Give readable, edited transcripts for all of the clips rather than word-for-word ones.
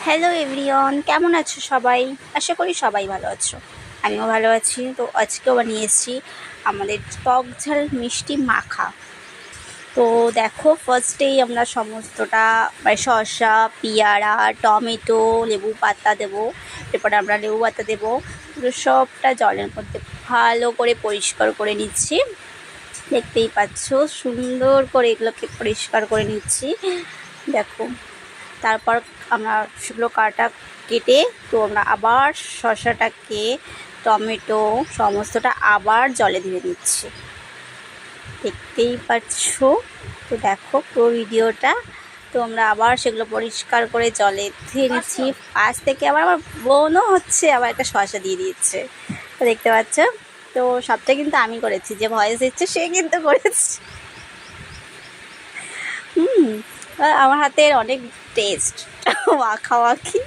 Hello everyone, কেমন আছো সবাই? আশা করি সবাই ভালো আছো। আমিও ভালো আছি। তো আজকেও বানিয়ে এসেছি আমাদের টক ঝাল মিষ্টি মাখা। তো দেখো, ফার্স্টেই আমরা সমস্তটা শসা, পেয়ারা, টমেটো, লেবু পাতা দেবো। এরপরে আমরা লেবু পাতা দেবো। সবটা জলের মধ্যে ভালো করে পরিষ্কার করে নিচ্ছি। দেখতেই পাচ্ছ সুন্দর করে এগুলোকে পরিষ্কার করে নিচ্ছি। দেখো, তারপর আমরা সেগুলো কেটে তো আমরা আবার শসাটাকে, টমেটো সমস্তটা আবার জলে ধুয়ে নিচ্ছি। দেখতেই পাচ্ছ। তো দেখো পুরো ভিডিওটা। তো আমরা আবার সেগুলো পরিষ্কার করে জলে ধুয়ে নিচ্ছি। পাশ থেকে আবার আমার বোনও আবার একটা শসা দিয়ে দিচ্ছে। তো দেখতে পাচ্ছ। তো সবটা কিন্তু আমি করেছি, যে ভয়েস দিচ্ছে সে কিন্তু করেছে। আমার হাতের অনেক টেস্ট মাখামাখি।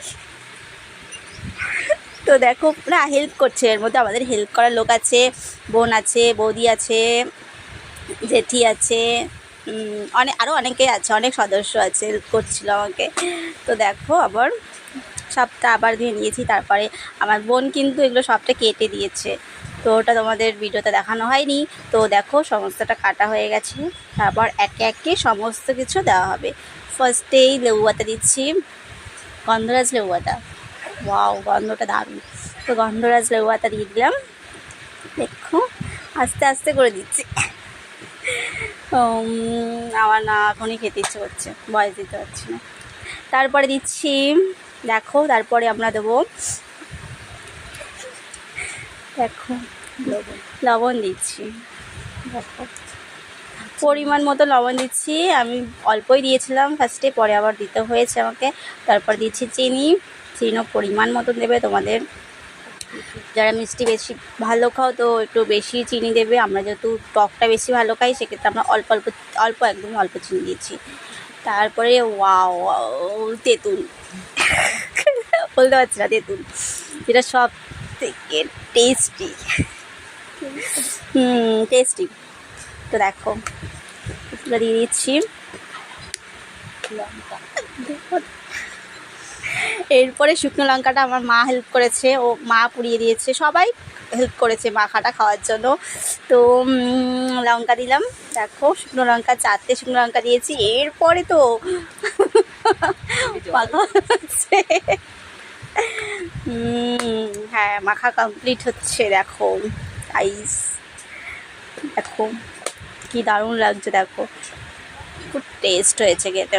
তো দেখো, না হেল্প করছে, এর মধ্যে আমাদের হেল্প করার লোক আছে, বোন আছে, বৌদি আছে, জেঠি আছে, আরও অনেকেই আছে, অনেক সদস্য আছে, হেল্প করছিল আমাকে। তো দেখো আবার সবটা আবার দিয়ে নিয়েছি। তারপরে আমার বোন কিন্তু এগুলো সবটা কেটে দিয়েছে। তো ওটা তোমাদের ভিডিওতে দেখানো হয়নি। তো দেখো সমস্তটা কাটা হয়ে গেছে। তারপর একে একে সমস্ত কিছু দেওয়া হবে। ফার্স্টেই লেবু পাতা দিচ্ছি, গন্ধরাজ লেবু পাতা। ওয়াও, গন্ধটা দারুণ। তো গন্ধরাজ লেবু পাতা দিয়ে দিলাম। দেখো আস্তে আস্তে করে দিচ্ছি। আমার না এখনই খেতে ইচ্ছে করছে, বয়স দিতে পারছি না। তারপরে দিচ্ছি, দেখো তারপরে আমরা দেবো, দেখো লবণ দিচ্ছি। দেখো পরিমাণ মতো লবণ দিচ্ছি। আমি অল্পই দিয়েছিলাম ফার্স্টে, পরে আবার দিতে হয়েছে আমাকে। তারপর দিচ্ছি চিনি। চিনিও পরিমাণ মতো দেবে তোমাদের। যারা মিষ্টি বেশি ভালো খাও তো একটু বেশি চিনি দেবে। আমরা যেহেতু টকটা বেশি ভালো খাই, সেক্ষেত্রে আমরা অল্প অল্প অল্প একদম অল্প চিনি দিয়েছি। তারপরে ওয়াও, তেঁতুল বলতে পারছি না, তেঁতুল যেটা সব থেকে টেস্টি। টেস্টি। তো দেখো এগুলো দিয়ে দিচ্ছি। এরপরে শুকনো লঙ্কাটা আমার মা হেল্প করেছে, ও মা পুড়িয়ে দিয়েছে, সবাই হেল্প করেছে মাখাটা খাওয়ার জন্য। তো লঙ্কা দিলাম। দেখো শুকনো লঙ্কা, 4টে শুকনো লঙ্কা দিয়েছি। এরপরে তো মাখা হচ্ছে। হ্যাঁ, মাখা কমপ্লিট হচ্ছে। দেখো আইস, দেখো কি দারুণ লাগছে। দেখো খুব টেস্ট হয়েছে খেতে।